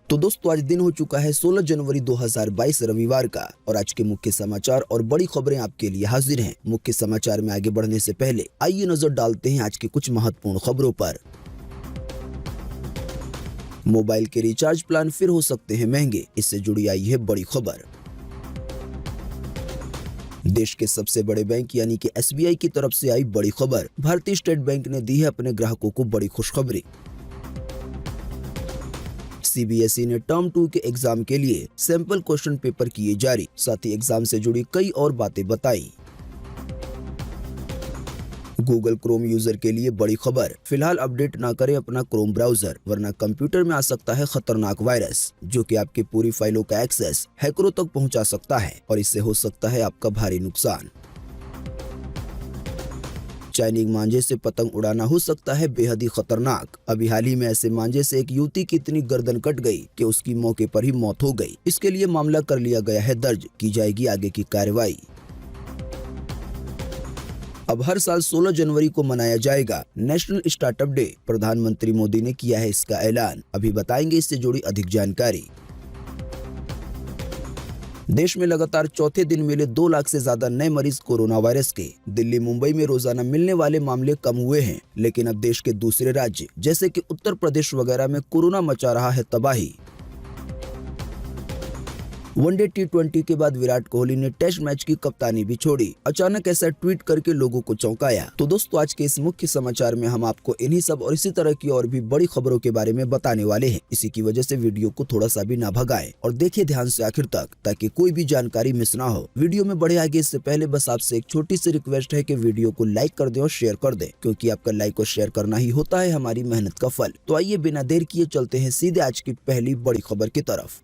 तो दोस्तों आज दिन हो चुका है 16 जनवरी 2022 रविवार का और आज के मुख्य समाचार और बड़ी खबरें आपके लिए हाजिर हैं। मुख्य समाचार में आगे बढ़ने से पहले आइए नजर डालते हैं आज की कुछ महत्वपूर्ण खबरों पर। मोबाइल के रिचार्ज प्लान फिर हो सकते हैं महंगे, इससे जुड़ी आई है बड़ी खबर। देश के सबसे बड़े बैंक यानी कि SBI की तरफ से आई बड़ी खबर। भारतीय स्टेट बैंक ने दी है अपने ग्राहकों को बड़ी खुशखबरी। CBSE ने टर्म 2 के एग्जाम के लिए सैंपल क्वेश्चन पेपर किए जारी, साथ ही एग्जाम से जुड़ी कई और बातें बताई। गूगल क्रोम यूजर के लिए बड़ी खबर। फिलहाल अपडेट ना करें अपना क्रोम ब्राउजर, वरना कंप्यूटर में आ सकता है खतरनाक वायरस जो कि आपकी पूरी फाइलों का एक्सेस हैकरों तक पहुंचा सकता है और इससे हो सकता है आपका भारी नुकसान। चाइनीज मांझे से पतंग उड़ाना हो सकता है बेहद ही खतरनाक। अभी हाल ही में ऐसे मांझे से एक युवती की इतनी गर्दन कट गई कि उसकी मौके पर ही मौत हो गई। इसके लिए मामला कर लिया गया है दर्ज, की जाएगी आगे की कार्रवाई। अब हर साल 16 जनवरी को मनाया जाएगा नेशनल स्टार्टअप डे। प्रधानमंत्री मोदी ने किया है इसका ऐलान। अभी बताएंगे इससे जुड़ी अधिक जानकारी। देश में लगातार चौथे दिन मिले 2 लाख से ज्यादा नए मरीज कोरोना वायरस के। दिल्ली मुंबई में रोजाना मिलने वाले मामले कम हुए हैं, लेकिन अब देश के दूसरे राज्य जैसे कि उत्तर प्रदेश वगैरह में कोरोना मचा रहा है तबाही। वनडे T20 के बाद विराट कोहली ने टेस्ट मैच की कप्तानी भी छोड़ी। अचानक ऐसा ट्वीट करके लोगों को चौंकाया। तो दोस्तों आज के इस मुख्य समाचार में हम आपको इन्हीं सब और इसी तरह की और भी बड़ी खबरों के बारे में बताने वाले हैं। इसी की वजह से वीडियो को थोड़ा सा भी ना भगाएं और देखिए ध्यान से आखिर तक, ताकि कोई भी जानकारी मिस ना हो। वीडियो में बढ़े आगे इससे पहले बस आपसे एक छोटी सी रिक्वेस्ट है कि वीडियो को लाइक कर दें और शेयर कर दें, क्योंकि आपका लाइक और शेयर करना ही होता है हमारी मेहनत का फल। तो आइए बिना देर किए चलते हैं सीधे आज की पहली बड़ी खबर की तरफ।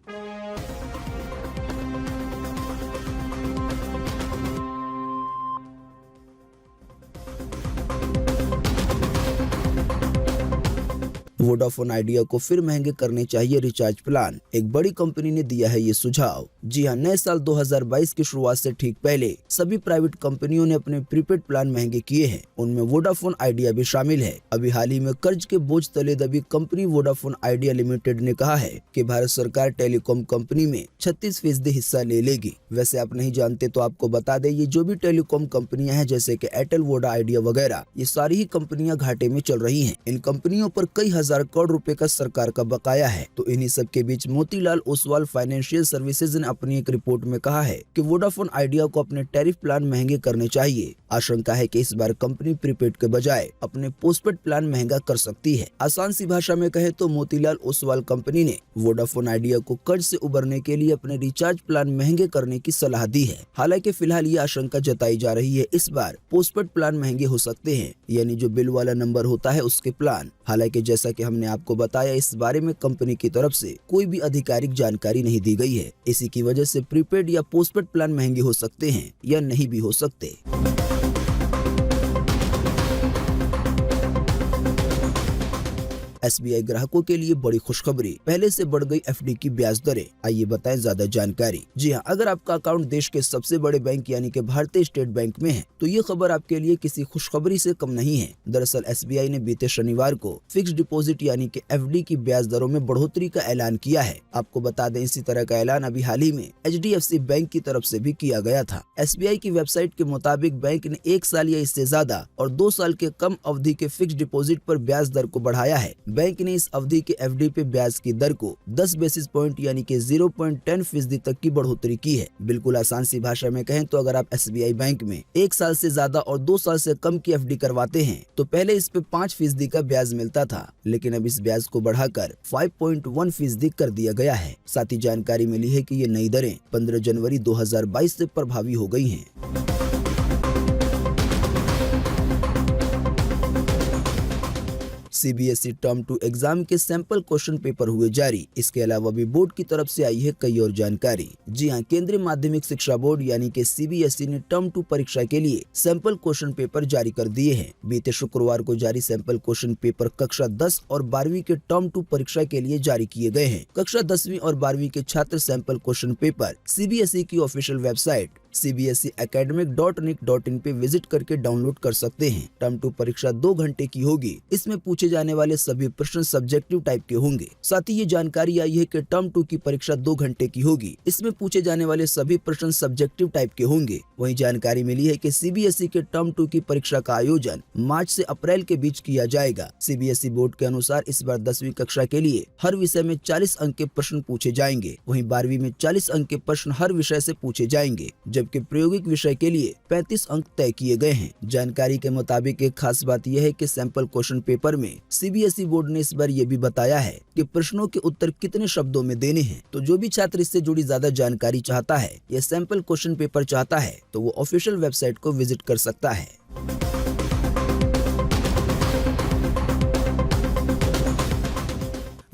वोडाफोन आइडिया को फिर महंगे करने चाहिए रिचार्ज प्लान। एक बड़ी कंपनी ने दिया है ये सुझाव। जी हां, नए साल 2022 की शुरुआत से ठीक पहले सभी प्राइवेट कंपनियों ने अपने प्रीपेड प्लान महंगे किए हैं। उनमें वोडाफोन आइडिया भी शामिल है। अभी हाल ही में कर्ज के बोझ तले दबी कंपनी वोडाफोन आइडिया लिमिटेड ने कहा है कि भारत सरकार टेलीकॉम कंपनी में 36% हिस्सा ले लेगी। वैसे आप नहीं जानते तो आपको बता दें, ये जो भी टेलीकॉम कंपनियां हैं जैसे कि एयरटेल, वोडा, आइडिया वगैरह, ये सारी ही कंपनियां घाटे में चल रही हैं। इन कंपनियों पर कई हजार करोड़ रुपए का सरकार का बकाया है। तो इन्हीं सब के बीच मोतीलाल ओसवाल फाइनेंशियल सर्विसेज ने अपनी एक रिपोर्ट में कहा है कि वोडाफोन आइडिया को अपने टैरिफ प्लान महंगे करने चाहिए। आशंका है कि इस बार कंपनी प्रीपेड के बजाय अपने पोस्टपेड प्लान महंगा कर सकती है। आसान सी भाषा में कहे तो मोतीलाल ओसवाल कंपनी ने वोडाफोन आइडिया को कर्ज से उबरने के लिए अपने रिचार्ज प्लान महंगे करने की सलाह दी है। हालांकि फिलहाल ये आशंका जताई जा रही है इस बार पोस्टपेड प्लान महंगे हो सकते हैं, यानी जो बिल वाला नंबर होता है उसके प्लान। हालांकि जैसा कि हमने आपको बताया, इस बारे में कंपनी की तरफ से कोई भी आधिकारिक जानकारी नहीं दी गई है। इसी की वजह से प्रीपेड या पोस्टपेड प्लान महंगे हो सकते हैं या नहीं भी हो सकते। SBI ग्राहकों के लिए बड़ी खुशखबरी। पहले से बढ़ गई FD की ब्याज दरें। आइए बताएं ज्यादा जानकारी। जी हां, अगर आपका अकाउंट देश के सबसे बड़े बैंक यानी कि भारतीय स्टेट बैंक में है तो ये खबर आपके लिए किसी खुशखबरी से कम नहीं है। दरअसल SBI ने बीते शनिवार को फिक्स डिपॉजिट यानी कि FD की ब्याज दरों में बढ़ोतरी का ऐलान किया है। आपको बता दें, इसी तरह का ऐलान अभी हाल ही में HDFC बैंक की तरफ से भी किया गया था। SBI की वेबसाइट के मुताबिक बैंक ने 1 साल या इससे ज्यादा और 2 साल के कम अवधि के फिक्स डिपॉजिट पर ब्याज दर को बढ़ाया है। बैंक ने इस अवधि के FD पे ब्याज की दर को 10 बेसिस पॉइंट यानी कि 0.10% तक की बढ़ोतरी की है। बिल्कुल आसान सी भाषा में कहें तो अगर आप SBI बैंक में 1 साल से ज्यादा और 2 साल से कम की FD करवाते हैं तो पहले इस पे 5% का ब्याज मिलता था, लेकिन अब इस ब्याज को बढ़ाकर 5.1% कर दिया गया है। साथ ही जानकारी मिली है कि ये नई दरें 15 जनवरी 2022 से प्रभावी हो गई हैं। CBSE टर्म 2 एग्जाम के सैंपल क्वेश्चन पेपर हुए जारी। इसके अलावा भी बोर्ड की तरफ से आई है कई और जानकारी। जी हां, केंद्रीय माध्यमिक शिक्षा बोर्ड यानी कि CBSE ने टर्म 2 परीक्षा के लिए सैंपल क्वेश्चन पेपर जारी कर दिए हैं। बीते शुक्रवार को जारी सैंपल क्वेश्चन पेपर कक्षा 10 और 12वीं के टर्म 2 परीक्षा के लिए जारी किए गए हैं। कक्षा 10वीं और 12वीं के छात्र सैंपल क्वेश्चन पेपर CBSE की ऑफिशियल वेबसाइट CBSE academic.nic.in पे विजिट करके डाउनलोड कर सकते हैं। टर्म 2 परीक्षा 2 घंटे की होगी। इसमें पूछे जाने वाले सभी प्रश्न सब्जेक्टिव टाइप के होंगे। साथ ही ये जानकारी आई है कि टर्म 2 की परीक्षा 2 घंटे की होगी। इसमें पूछे जाने वाले सभी प्रश्न सब्जेक्टिव टाइप के होंगे। वहीं जानकारी मिली है कि CBSE के टर्म 2 की परीक्षा का आयोजन मार्च से अप्रैल के बीच किया जाएगा। CBSE बोर्ड के अनुसार इस बार 10वीं कक्षा के लिए हर विषय में 40 अंक के प्रश्न पूछे जाएंगे। वहीं 12वीं में 40 अंक के प्रश्न हर विषय से पूछे जाएंगे, जबकि प्रायोगिक विषय के लिए 35 अंक तय किए गए हैं। जानकारी के मुताबिक एक खास बात यह है कि सैंपल क्वेश्चन पेपर में CBSE बोर्ड ने इस बार ये भी बताया है कि प्रश्नों के उत्तर कितने शब्दों में देने हैं। तो जो भी छात्र इससे जुड़ी ज्यादा जानकारी चाहता है या सैंपल क्वेश्चन पेपर चाहता है तो वो ऑफिशियल वेबसाइट को विजिट कर सकता है।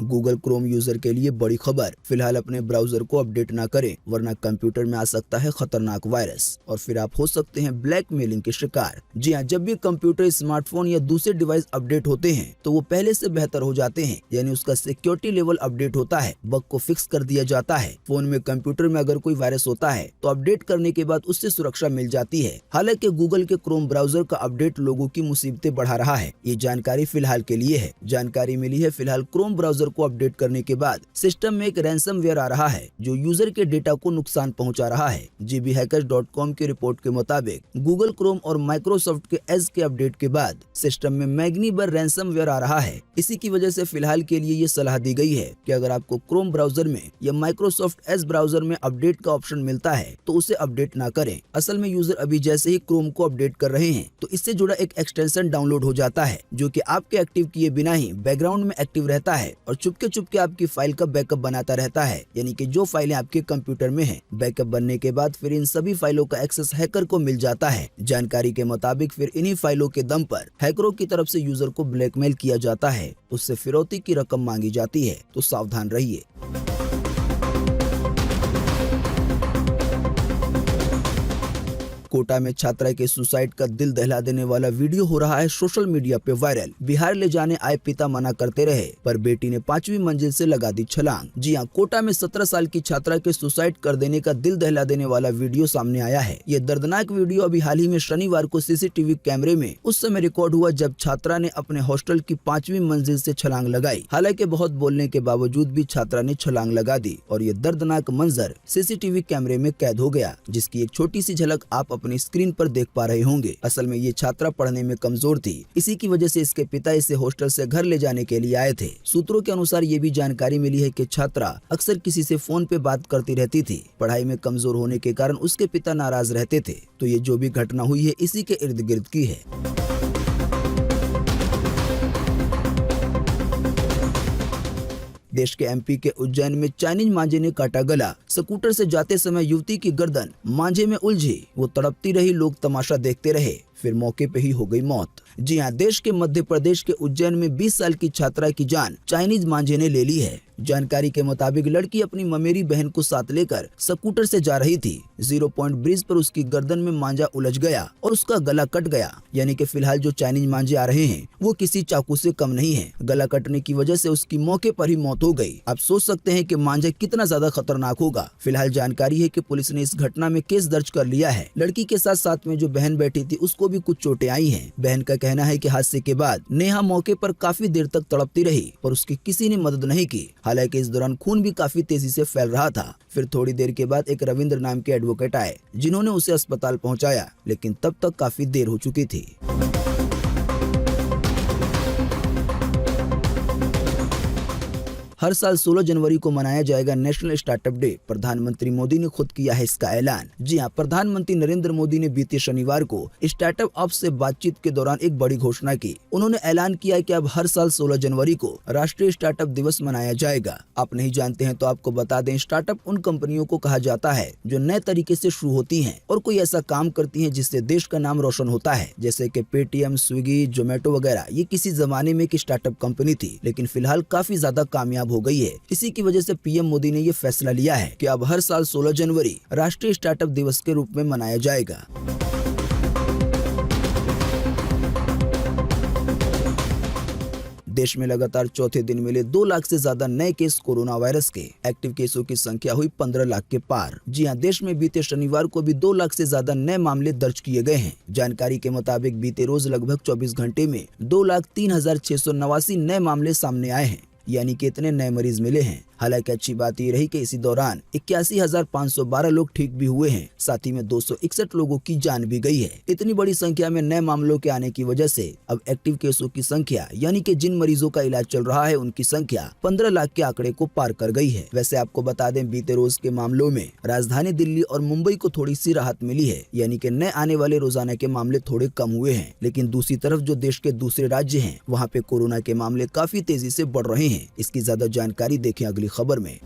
गूगल क्रोम यूजर के लिए बड़ी खबर, फिलहाल अपने ब्राउजर को अपडेट ना करें वरना कंप्यूटर में आ सकता है खतरनाक वायरस और फिर आप हो सकते हैं ब्लैकमेलिंग के शिकार। जी हां, जब भी कंप्यूटर, स्मार्टफोन या दूसरे डिवाइस अपडेट होते हैं तो वो पहले से बेहतर हो जाते हैं, यानी उसका सिक्योरिटी लेवल अपडेट होता है, बग को फिक्स कर दिया जाता है। फोन में, कंप्यूटर में अगर कोई वायरस होता है तो अपडेट करने के बाद उससे सुरक्षा मिल जाती है। हालांकि गूगल के क्रोम ब्राउजर का अपडेट लोगों की मुसीबतें बढ़ा रहा है। ये जानकारी फिलहाल के लिए है। जानकारी मिली है फिलहाल क्रोम ब्राउजर को अपडेट करने के बाद सिस्टम में एक रैंसमवेयर आ रहा है जो यूजर के डेटा को नुकसान पहुंचा रहा है। gbhackers.com की रिपोर्ट के मुताबिक गूगल क्रोम और माइक्रोसॉफ्ट के एज के अपडेट के बाद सिस्टम में मैग्नीबर रैंसमवेयर आ रहा है। इसी की वजह से फिलहाल के लिए ये सलाह दी गई है कि अगर आपको क्रोम ब्राउजर में या माइक्रोसॉफ्ट एज ब्राउजर में अपडेट का ऑप्शन मिलता है तो उसे अपडेट ना करें। असल में यूजर अभी जैसे ही क्रोम को अपडेट कर रहे हैं तो इससे जुड़ा एक एक्सटेंशन डाउनलोड हो जाता है जो कि आपके एक्टिव किए बिना ही बैकग्राउंड में एक्टिव रहता है और चुपके आपकी फाइल का बैकअप बनाता रहता है, यानी कि जो फाइलें आपके कंप्यूटर में हैं। बैकअप बनने के बाद फिर इन सभी फाइलों का एक्सेस हैकर को मिल जाता है। जानकारी के मुताबिक फिर इन्हीं फाइलों के दम पर हैकरों की तरफ से यूजर को ब्लैकमेल किया जाता है, उससे फिरौती की रकम मांगी जाती है। तो सावधान रहिए। कोटा में छात्रा के सुसाइड का दिल दहला देने वाला वीडियो हो रहा है सोशल मीडिया पे वायरल। बिहार ले जाने आए पिता मना करते रहे पर बेटी ने 5वीं मंजिल से लगा दी छलांग। जी हां, कोटा में 17 साल की छात्रा के सुसाइड कर देने का दिल दहला देने वाला वीडियो सामने आया है। ये दर्दनाक वीडियो अभी हाल ही में शनिवार को CCTV कैमरे में उस समय रिकॉर्ड हुआ जब छात्रा ने अपने हॉस्टल की 5वीं मंजिल से छलांग लगाई। हालांकि बहुत बोलने के बावजूद भी छात्रा ने छलांग लगा दी और ये दर्दनाक मंजर CCTV कैमरे में कैद हो गया, जिसकी एक छोटी सी झलक आप अपनी स्क्रीन पर देख पा रहे होंगे। असल में ये छात्रा पढ़ने में कमजोर थी, इसी की वजह से इसके पिता इसे हॉस्टल से घर ले जाने के लिए आए थे। सूत्रों के अनुसार ये भी जानकारी मिली है कि छात्रा अक्सर किसी से फोन पे बात करती रहती थी। पढ़ाई में कमजोर होने के कारण उसके पिता नाराज रहते थे। तो ये जो भी घटना हुई है इसी के इर्द गिर्द की है। देश के MP के उज्जैन में चाइनीज मांझे ने काटा गला। स्कूटर से जाते समय युवती की गर्दन मांझे में उलझी, वो तड़पती रही, लोग तमाशा देखते रहे, फिर मौके पे ही हो गई मौत। जी हां, देश के मध्य प्रदेश के उज्जैन में 20 साल की छात्रा की जान चाइनीज मांझे ने ले ली है। जानकारी के मुताबिक लड़की अपनी ममेरी बहन को साथ लेकर स्कूटर से जा रही थी। 0 पॉइंट ब्रिज पर उसकी गर्दन में मांझा उलझ गया और उसका गला कट गया। यानी कि फिलहाल जो चाइनीज मांझे आ रहे हैं वो किसी चाकू से कम नहीं है। गला कटने की वजह से उसकी मौके पर ही मौत हो गई। आप सोच सकते हैं कि मांझा कितना ज्यादा खतरनाक होगा। फिलहाल जानकारी है कि पुलिस ने इस घटना में केस दर्ज कर लिया है। लड़की के साथ में जो बहन बैठी थी उसको भी कुछ चोटें आई हैं। बहन का कहना है कि हादसे के बाद नेहा मौके पर काफी देर तक तड़पती रही पर उसकी किसी ने मदद नहीं की। हालांकि इस दौरान खून भी काफी तेजी से फैल रहा था। फिर थोड़ी देर के बाद एक रविंद्र नाम के एडवोकेट आए जिन्होंने उसे अस्पताल पहुंचाया, लेकिन तब तक काफी देर हो चुकी थी। हर साल 16 जनवरी को मनाया जाएगा नेशनल स्टार्टअप डे। प्रधानमंत्री मोदी ने खुद किया है इसका ऐलान। जी हां, प्रधानमंत्री नरेंद्र मोदी ने बीते शनिवार को स्टार्टअप अप से बातचीत के दौरान एक बड़ी घोषणा की। उन्होंने ऐलान किया कि अब हर साल 16 जनवरी को राष्ट्रीय स्टार्टअप दिवस मनाया जाएगा। आप नहीं जानते हैं तो आपको बता दें, स्टार्टअप उन कंपनियों को कहा जाता है जो नए तरीके से शुरू होती हैं और कोई ऐसा काम करती हैं जिससे देश का नाम रोशन होता है। जैसे कि पेटीएम, स्विगी, जोमेटो वगैरह। ये किसी जमाने में एक स्टार्टअप कंपनी थी, लेकिन फिलहाल काफी ज्यादा कामयाब हो गई है। इसी की वजह से पीएम मोदी ने ये फैसला लिया है कि अब हर साल 16 जनवरी राष्ट्रीय स्टार्टअप दिवस के रूप में मनाया जाएगा। देश में लगातार चौथे दिन मिले 2 लाख से ज्यादा नए केस कोरोना वायरस के। एक्टिव केसों की संख्या हुई 15 लाख के पार। जी हां, देश में बीते शनिवार को भी 2 लाख से ज्यादा नए मामले दर्ज किए गए हैं। जानकारी के मुताबिक बीते रोज लगभग 24 घंटे में 2,03,689 नए मामले सामने आए हैं, यानी कि इतने नए मरीज मिले हैं। हालांकि अच्छी बात ये रही कि इसी दौरान 81,512 लोग ठीक भी हुए हैं। साथ ही में 261 लोगों की जान भी गई है। इतनी बड़ी संख्या में नए मामलों के आने की वजह से अब एक्टिव केसों की संख्या, यानी कि जिन मरीजों का इलाज चल रहा है, उनकी संख्या 15 लाख के आंकड़े को पार कर गई है। वैसे आपको बता दें, बीते रोज के मामलों में राजधानी दिल्ली और मुंबई को थोड़ी सी राहत मिली है, यानी कि नए आने वाले रोजाना के मामले थोड़े कम हुए हैं। लेकिन दूसरी तरफ जो देश के दूसरे राज्य हैं, वहाँ पे कोरोना के मामले काफी तेजी से बढ़ रहे हैं। इसकी ज्यादा जानकारी देखें अगली खबर में।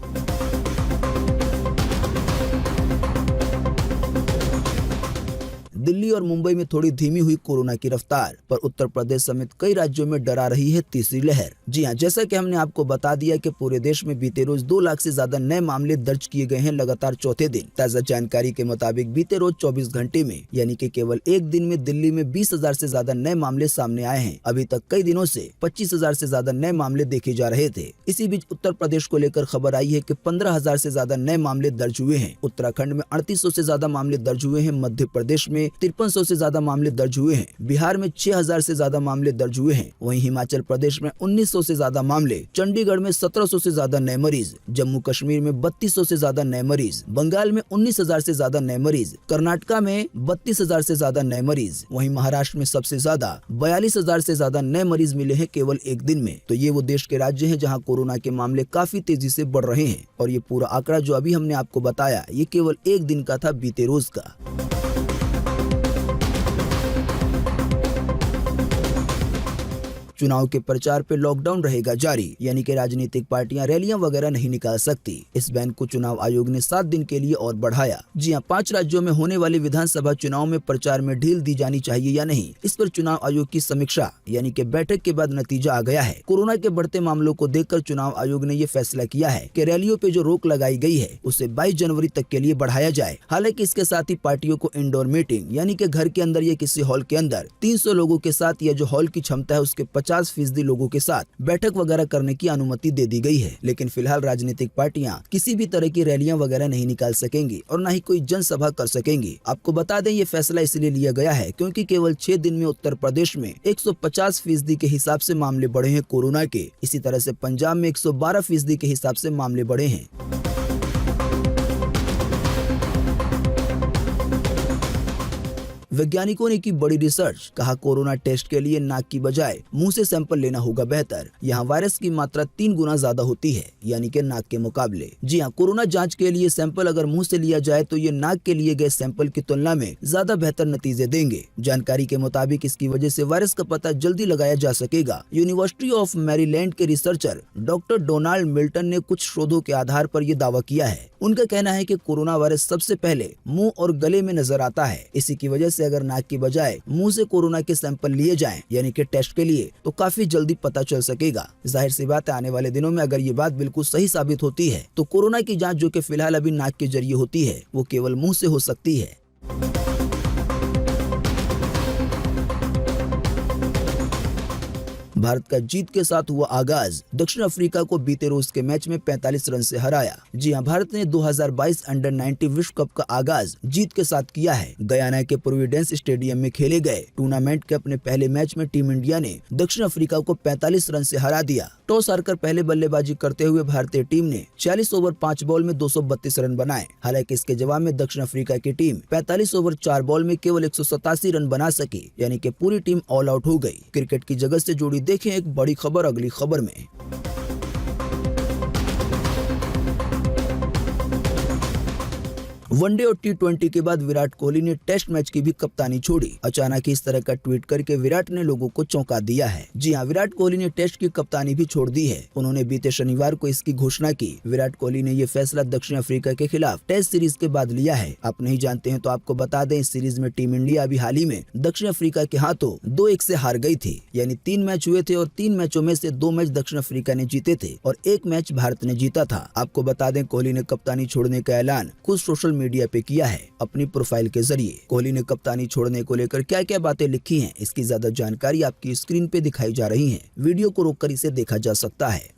दिल्ली और मुंबई में थोड़ी धीमी हुई कोरोना की रफ्तार, पर उत्तर प्रदेश समेत कई राज्यों में डरा रही है तीसरी लहर। जी हां, जैसा कि हमने आपको बता दिया कि पूरे देश में बीते रोज 2 लाख से ज्यादा नए मामले दर्ज किए गए हैं लगातार चौथे दिन। ताजा जानकारी के मुताबिक बीते रोज 24 घंटे में, यानी कि केवल एक दिन में दिल्ली में 20,000 से ज्यादा नए मामले सामने आए हैं। अभी तक कई दिनों से 25,000 से ज्यादा नए मामले देखे जा रहे थे। इसी बीच उत्तर प्रदेश को लेकर खबर आई है कि 15,000 से ज्यादा नए मामले दर्ज हुए हैं। उत्तराखंड में 3800 से ज्यादा मामले दर्ज हुए हैं। मध्य प्रदेश में 5300 से ज्यादा मामले दर्ज हुए हैं। बिहार में 6000 से ज्यादा मामले दर्ज हुए हैं। वहीं हिमाचल प्रदेश में 1900 से ज्यादा मामले, चंडीगढ़ में 1700 से ज्यादा नए मरीज, जम्मू कश्मीर में 3200 से ज्यादा नए मरीज, बंगाल में 19,000 से ज्यादा नए मरीज, कर्नाटका में 32,000 से ज्यादा नए मरीज, वहीं महाराष्ट्र में सबसे ज्यादा 42,000 से ज्यादा नए मरीज मिले हैं केवल एक दिन में। तो ये वो देश के राज्य हैं जहां कोरोना के मामले काफी तेजी से बढ़ रहे हैं। और ये पूरा आंकड़ा जो अभी हमने आपको बताया, ये केवल एक दिन का था, बीते रोज का। चुनाव के प्रचार पे लॉकडाउन रहेगा जारी, यानी कि राजनीतिक पार्टियां रैलियां वगैरह नहीं निकाल सकती। इस बैन को चुनाव आयोग ने 7 दिन के लिए और बढ़ाया। जी हां, 5 राज्यों में होने वाले विधानसभा चुनाव में प्रचार में ढील दी जानी चाहिए या नहीं, इस पर चुनाव आयोग की समीक्षा, यानी कि बैठक के बाद नतीजा आ गया है। कोरोना के बढ़ते मामलों को देखकर चुनाव आयोग ने ये फैसला किया है कि रैलियों पे जो रोक लगाई गई है, उसे 22 जनवरी तक के लिए बढ़ाया जाए। हालांकि इसके साथ ही पार्टियों को इंडोर मीटिंग, यानी कि घर के अंदर या किसी हॉल के अंदर 300 लोगों के साथ, या जो हॉल की क्षमता है उसके 50% लोगों के साथ बैठक वगैरह करने की अनुमति दे दी गई है। लेकिन फिलहाल राजनीतिक पार्टियां किसी भी तरह की रैलियां वगैरह नहीं निकाल सकेंगी और न ही कोई जनसभा कर सकेंगी। आपको बता दें, ये फैसला इसलिए लिया गया है क्योंकि केवल 6 दिन में उत्तर प्रदेश में 150% के हिसाब से मामले बढ़े हैं कोरोना के। इसी तरह से पंजाब में 112% के हिसाब से मामले बढ़े हैं। वैज्ञानिकों ने की बड़ी रिसर्च, कहा कोरोना टेस्ट के लिए नाक की बजाय मुंह से सैंपल लेना होगा बेहतर। यहाँ वायरस की मात्रा 3 गुना ज्यादा होती है, यानी कि नाक के मुकाबले। जी हाँ, कोरोना जांच के लिए सैंपल अगर मुंह से लिया जाए तो ये नाक के लिए गए सैंपल की तुलना में ज्यादा बेहतर नतीजे देंगे। जानकारी के मुताबिक इसकी वजह से वायरस का पता जल्दी लगाया जा सकेगा। यूनिवर्सिटी ऑफ मैरीलैंड के रिसर्चर डॉक्टर डोनाल्ड मिल्टन ने कुछ शोधों के आधार पर यह दावा किया है। उनका कहना है कि कोरोना वायरस सबसे पहले मुंह और गले में नजर आता है। इसी की वजह से अगर नाक की बजाय मुंह से कोरोना के सैंपल लिए जाएं, यानी कि टेस्ट के लिए, तो काफी जल्दी पता चल सकेगा। जाहिर सी बात है, आने वाले दिनों में अगर ये बात बिल्कुल सही साबित होती है तो कोरोना की जांच जो कि फिलहाल अभी नाक के जरिए होती है, वो केवल मुंह से हो सकती है। भारत का जीत के साथ हुआ आगाज, दक्षिण अफ्रीका को बीते रोज के मैच में 45 रन से हराया। जी हां, भारत ने 2022 अंडर 19 विश्व कप का आगाज जीत के साथ किया है। गयाना के प्रोविडेंस स्टेडियम में खेले गए टूर्नामेंट के अपने पहले मैच में टीम इंडिया ने दक्षिण अफ्रीका को 45 रन से हरा दिया। टॉस हारकर पहले बल्लेबाजी करते हुए भारतीय टीम ने 40 ओवर 5 बॉल में 232 रन बनाए। हालांकि इसके जवाब में दक्षिण अफ्रीका की टीम 45 ओवर 4 बॉल में केवल 187 रन बना सकी, यानी कि पूरी टीम ऑल आउट हो गई। क्रिकेट की जगत से जुड़ी देखें एक बड़ी खबर अगली खबर में। वनडे और T20 के बाद विराट कोहली ने टेस्ट मैच की भी कप्तानी छोड़ी। अचानक इस तरह का ट्वीट करके विराट ने लोगों को चौंका दिया है। जी हां, विराट कोहली ने टेस्ट की कप्तानी भी छोड़ दी है। उन्होंने बीते शनिवार को इसकी घोषणा की। विराट कोहली ने ये फैसला दक्षिण अफ्रीका के खिलाफ टेस्ट सीरीज के बाद लिया है। आप नहीं जानते हैं तो आपको बता दें, इस सीरीज में टीम इंडिया अभी हाल ही में दक्षिण अफ्रीका के हाथों 2-1 से हार गई थी। यानी 3 मैच हुए थे और 3 मैचों में से 2 मैच दक्षिण अफ्रीका ने जीते थे और 1 मैच भारत ने जीता था। आपको बता दें, कोहली ने कप्तानी छोड़ने का ऐलान खुद सोशल मीडिया पे किया है अपनी प्रोफाइल के जरिए। कोहली ने कप्तानी छोड़ने को लेकर क्या क्या बातें लिखी हैं, इसकी ज्यादा जानकारी आपकी स्क्रीन पे दिखाई जा रही है। वीडियो को रोककर इसे देखा जा सकता है।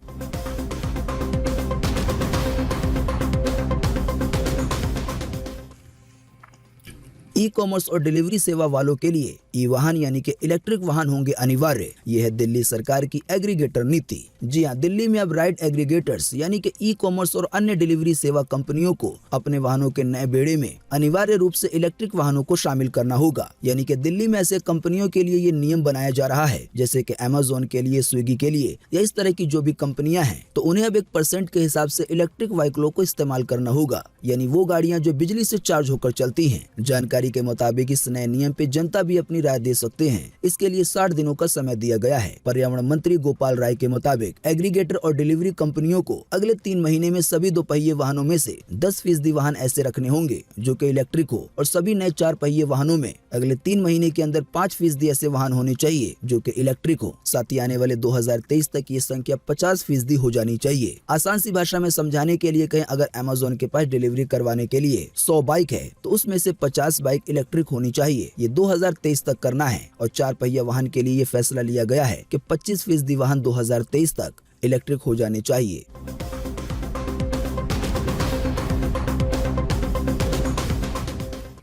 ई कॉमर्स और डिलीवरी सेवा वालों के लिए ई वाहन यानी कि इलेक्ट्रिक वाहन होंगे अनिवार्य। यह है दिल्ली सरकार की एग्रीगेटर नीति। जी हां, दिल्ली में अब राइड एग्रीगेटर्स यानी कि ई कॉमर्स और अन्य डिलीवरी सेवा कंपनियों को अपने वाहनों के नए बेड़े में अनिवार्य रूप से इलेक्ट्रिक वाहनों को शामिल करना होगा। यानी कि दिल्ली में ऐसे कंपनियों के लिए ये नियम बनाया जा रहा है, जैसे कि अमेजोन के लिए, स्विगी के लिए या इस तरह की जो भी कंपनियां हैं, तो उन्हें अब 1% के हिसाब से इलेक्ट्रिक व्हीकलों को इस्तेमाल करना होगा, यानी वो गाड़ियां जो बिजली से चार्ज होकर चलती हैं। जानकारी के मुताबिक इस नए नियम पे जनता भी अपनी राय दे सकते हैं। इसके लिए 60 दिनों का समय दिया गया है। पर्यावरण मंत्री गोपाल राय के मुताबिक एग्रीगेटर और डिलीवरी कंपनियों को अगले 3 महीने में सभी 2 पहिए वाहनों में से 10% वाहन ऐसे रखने होंगे जो कि इलेक्ट्रिक हो, और सभी नए 4 पहिए वाहनों में अगले 3 महीने के अंदर 5% ऐसे वाहन होने चाहिए जो कि इलेक्ट्रिक हो। साथ ही आने वाले 2023 तक ये संख्या 50% हो जानी चाहिए। आसान सी भाषा में समझाने के लिए कहें, अगर अमेजोन के पास डिलीवरी करवाने के लिए 100 बाइक है तो उसमें से 50 बाइक इलेक्ट्रिक होनी चाहिए। ये 2023 तक करना है। और 4 पहिया वाहन के लिए ये फैसला लिया गया है कि 25% वाहन 2023 तक इलेक्ट्रिक हो जाने चाहिए।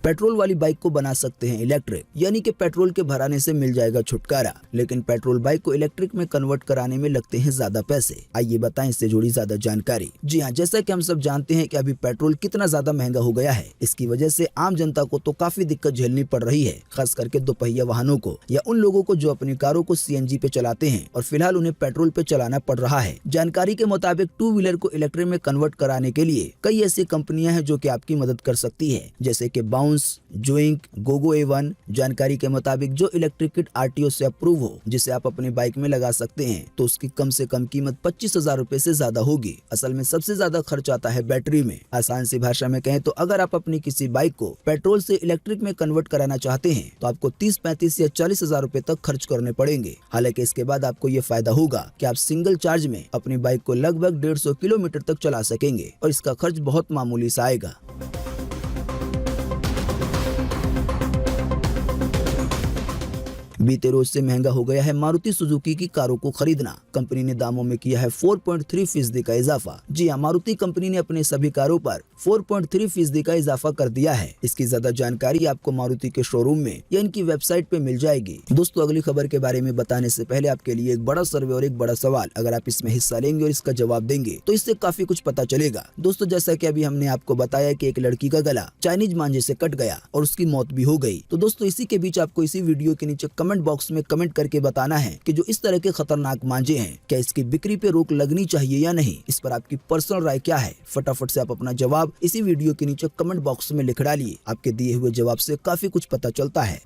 पेट्रोल वाली बाइक को बना सकते हैं इलेक्ट्रिक, यानी कि पेट्रोल के भराने से मिल जाएगा छुटकारा, लेकिन पेट्रोल बाइक को इलेक्ट्रिक में कन्वर्ट कराने में लगते हैं ज्यादा पैसे। आइए बताएं इससे जुड़ी ज्यादा जानकारी। जी हाँ, जैसा कि हम सब जानते हैं कि अभी पेट्रोल कितना ज्यादा महंगा हो गया है। इसकी वजह से आम जनता को तो काफी दिक्कत झेलनी पड़ रही है, खास करके 2 पहिया वाहनों को या उन लोगों को जो अपनी कारों को सीएनजी पे चलाते हैं और फिलहाल उन्हें पेट्रोल पे चलाना पड़ रहा है। जानकारी के मुताबिक 2 व्हीलर को इलेक्ट्रिक में कन्वर्ट कराने के लिए कई ऐसी कंपनियां हैं जो कि आपकी मदद कर सकती है, जैसे कि बाउंस, जोइंक, गोगो A1। जानकारी के मुताबिक जो इलेक्ट्रिक किट आरटीओ से अप्रूव हो, जिसे आप अपनी बाइक में लगा सकते हैं, तो उसकी कम से कम कीमत 25,000 रुपए से ज्यादा होगी। असल में सबसे ज्यादा खर्च आता है बैटरी में। आसान सी भाषा में कहें तो अगर आप अपनी किसी बाइक को पेट्रोल से इलेक्ट्रिक में कन्वर्ट कराना चाहते हैं तो आपको 30, 35 या 40,000 रुपए तक खर्च करने पड़ेंगे। हालांकि इसके बाद आपको ये फायदा होगा कि आप सिंगल चार्ज में अपनी बाइक को लगभग 150 किलोमीटर तक चला सकेंगे और इसका खर्च बहुत मामूली सा आएगा। बीते रोज से महंगा हो गया है मारुति सुजुकी की कारों को खरीदना। कंपनी ने दामों में किया है 4.3% का इजाफा। जी हां, मारुति कंपनी ने अपने सभी कारों पर 4.3% का इजाफा कर दिया है। इसकी ज्यादा जानकारी आपको मारुति के शोरूम में या इनकी वेबसाइट पे मिल जाएगी। दोस्तों, अगली खबर के बारे में बताने से पहले आपके लिए एक बड़ा सर्वे और एक बड़ा सवाल। अगर आप इसमें हिस्सा लेंगे और इसका जवाब देंगे तो इससे काफी कुछ पता चलेगा। दोस्तों, जैसा कि अभी हमने आपको बताया कि एक लड़की का गला चाइनीज मांझे से कट गया और उसकी मौत भी हो गई। तो दोस्तों, इसी के बीच आपको इसी वीडियो के नीचे कमेंट बॉक्स में कमेंट करके बताना है कि जो इस तरह के खतरनाक मांझे हैं, क्या इसकी बिक्री पे रोक लगनी चाहिए या नहीं। इस पर आपकी पर्सनल राय क्या है? फटाफट से आप अपना जवाब इसी वीडियो के नीचे कमेंट बॉक्स में लिख डालिए। आपके दिए हुए जवाब से काफी कुछ पता चलता है।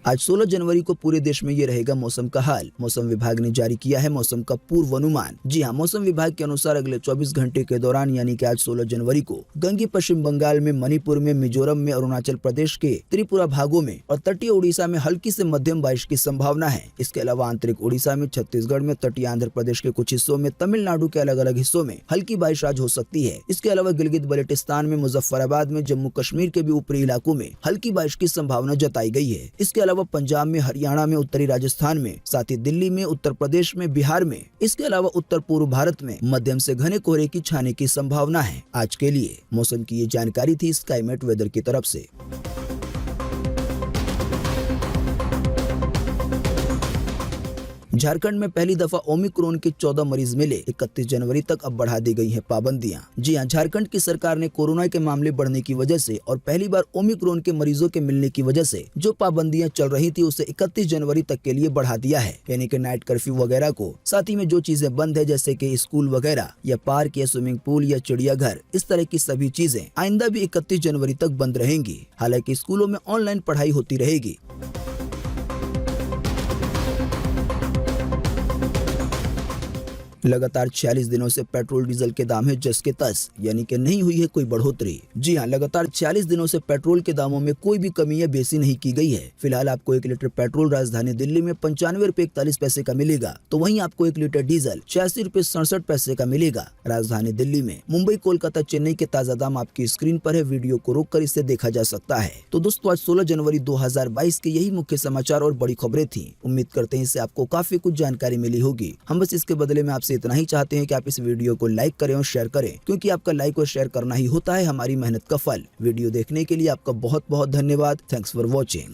आज 16 जनवरी को पूरे देश में ये रहेगा मौसम का हाल। मौसम विभाग ने जारी किया है मौसम का पूर्वानुमान। जी हां, मौसम विभाग के अनुसार अगले 24 घंटे के दौरान यानी कि आज 16 जनवरी को गंगी पश्चिम बंगाल में, मणिपुर में, मिजोरम में, अरुणाचल प्रदेश के त्रिपुरा भागों में और तटीय उड़ीसा में हल्की से मध्यम बारिश की संभावना है। इसके अलावा आंतरिक उड़ीसा में, छत्तीसगढ़ में, तटीय आंध्र प्रदेश के कुछ हिस्सों में, तमिलनाडु के अलग अलग हिस्सों में हल्की बारिश आज हो सकती है। इसके अलावा गिलगित बल्टिस्तान में, मुजफ्फराबाद में, जम्मू कश्मीर के भी ऊपरी इलाकों में हल्की बारिश की संभावना जताई गई है। इसके अलावा पंजाब में, हरियाणा में, उत्तरी राजस्थान में, साथ ही दिल्ली में, उत्तर प्रदेश में, बिहार में, इसके अलावा उत्तर पूर्व भारत में मध्यम से घने कोहरे की छाने की संभावना है। आज के लिए मौसम की ये जानकारी थी स्काईमेट वेदर की तरफ से। झारखंड में पहली दफा ओमिक्रॉन के 14 मरीज मिले। 31 जनवरी तक अब बढ़ा दी गई हैं पाबंदियां। जी हां, झारखंड की सरकार ने कोरोना के मामले बढ़ने की वजह से और पहली बार ओमिक्रॉन के मरीजों के मिलने की वजह से जो पाबंदियां चल रही थी उसे 31 जनवरी तक के लिए बढ़ा दिया है। यानी कि नाइट कर्फ्यू वगैरह को, साथ ही में जो चीजें बंद है जैसे कि स्कूल वगैरह या पार्क या स्विमिंग पूल या चिड़ियाघर, इस तरह की सभी चीजें आइंदा भी 31 जनवरी तक बंद रहेंगी। हालांकि स्कूलों में ऑनलाइन पढ़ाई होती रहेगी। लगातार 46 दिनों से पेट्रोल डीजल के दाम है जस के तस, यानी कि नहीं हुई है कोई बढ़ोतरी। जी हां, लगातार 46 दिनों से पेट्रोल के दामों में कोई भी कमी या बेसी नहीं की गई है। फिलहाल आपको 1 लीटर पेट्रोल राजधानी दिल्ली में 95 रुपए 41 पैसे का मिलेगा, तो वहीं आपको 1 लीटर डीजल 86 रुपए 67 पैसे का मिलेगा राजधानी दिल्ली में। मुंबई, कोलकाता, चेन्नई के ताजा दाम आपकी स्क्रीन पर है, वीडियो को रोककर इसे देखा जा सकता है। तो दोस्तों, आज 16 जनवरी 2022 के यही मुख्य समाचार और बड़ी खबरें थी। उम्मीद करते हैं इससे आपको काफी कुछ जानकारी मिली होगी। हम बस इसके बदले में आपसे इतना ही चाहते हैं कि आप इस वीडियो को लाइक करें और शेयर करें, क्योंकि आपका लाइक और शेयर करना ही होता है हमारी मेहनत का फल। वीडियो देखने के लिए आपका बहुत बहुत धन्यवाद। Thanks for watching.